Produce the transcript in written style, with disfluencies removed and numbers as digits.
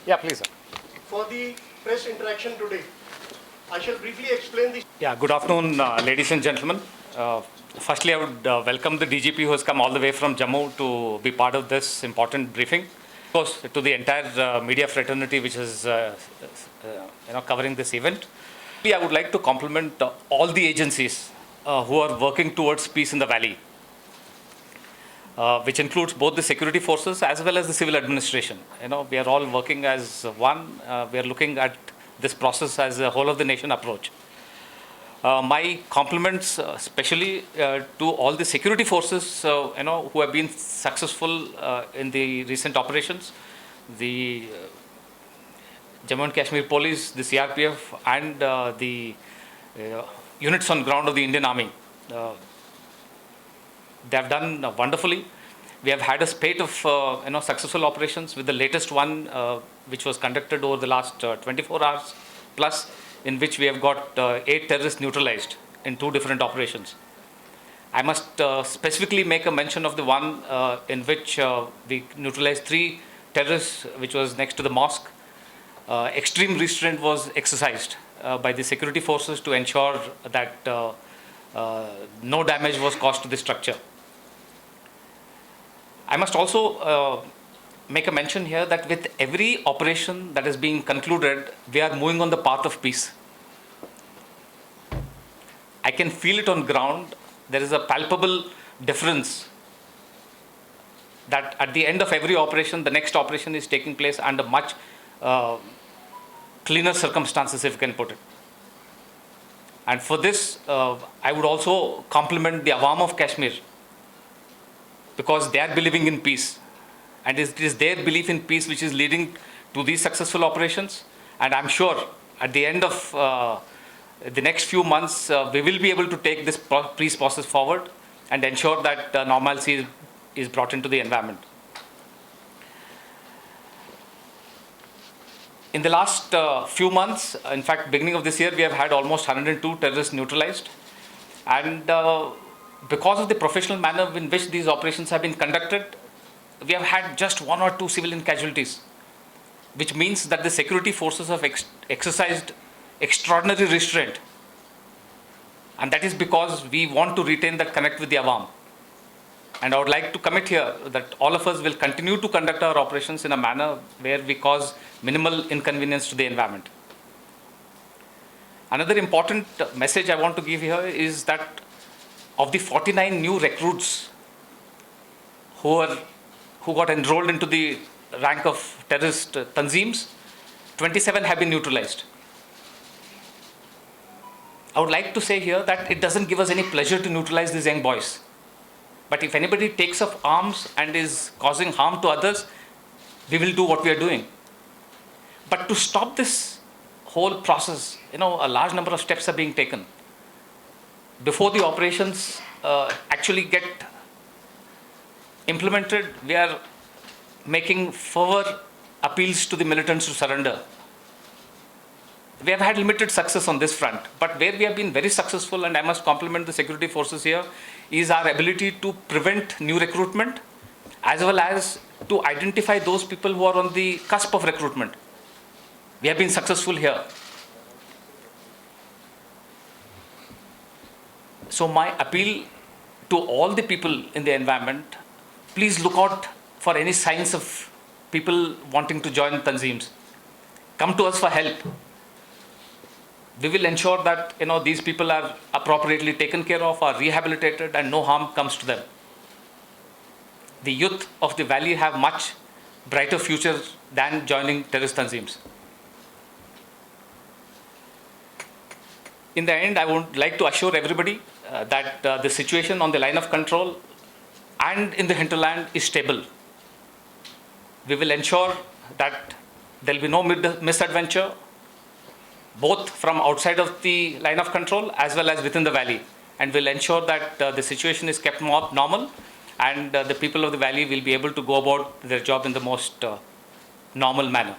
Yeah, please, sir. For the press interaction today, I shall briefly explain the... Yeah, good afternoon, ladies and gentlemen. Firstly, I would welcome the DGP who has come all the way from Jammu to be part of this important briefing. Of course, to the entire media fraternity which is covering this event. I would like to compliment all the agencies who are working towards peace in the valley, which includes both the security forces as well as the civil administration. We are all working as one. We are looking at this process as a whole of the nation approach. My compliments especially to all the security forces who have been successful in the recent operations, the Jammu and Kashmir Police, the CRPF, and the units on ground of the Indian Army. They have done wonderfully. We have had a spate of successful operations, with the latest one which was conducted over the last 24 hours plus, in which we have got 8 terrorists neutralized in 2 different operations. I must specifically make a mention of the one in which we neutralized 3 terrorists, which was next to the mosque. Extreme restraint was exercised by the security forces to ensure that no damage was caused to the structure. I must also make a mention here that with every operation that is being concluded, we are moving on the path of peace. I can feel it on ground. There is a palpable difference that at the end of every operation, the next operation is taking place under much cleaner circumstances, if you can put it. And for this, I would also compliment the Awam of Kashmir, because they are believing in peace. And it is their belief in peace which is leading to these successful operations. And I'm sure at the end of the next few months, we will be able to take this peace process forward and ensure that normalcy is brought into the environment. In the last few months, in fact, beginning of this year, we have had almost 102 terrorists neutralized. And because of the professional manner in which these operations have been conducted, we have had just 1 or 2 civilian casualties, which means that the security forces have exercised extraordinary restraint. And that is because we want to retain that connect with the Awam. And I would like to commit here that all of us will continue to conduct our operations in a manner where we cause minimal inconvenience to the environment. Another important message I want to give here is that of the 49 new recruits who got enrolled into the rank of terrorist tanzeems, 27 have been neutralized. I would like to say here that it doesn't give us any pleasure to neutralize these young boys. But if anybody takes up arms and is causing harm to others, we will do what we are doing. But to stop this whole process, a large number of steps are being taken. Before the operations actually get implemented, we are making further appeals to the militants to surrender. We have had limited success on this front, but where we have been very successful, and I must compliment the security forces here, is our ability to prevent new recruitment, as well as to identify those people who are on the cusp of recruitment. We have been successful here. So my appeal to all the people in the environment, please look out for any signs of people wanting to join tanzeems. Come to us for help. We will ensure that these people are appropriately taken care of, are rehabilitated, and no harm comes to them. The youth of the valley have much brighter future than joining terrorist tanzeems. In the end, I would like to assure everybody that the situation on the line of control and in the hinterland is stable. We will ensure that there will be no misadventure, both from outside of the line of control as well as within the valley. And we'll ensure that the situation is kept more normal, and the people of the valley will be able to go about their job in the most normal manner.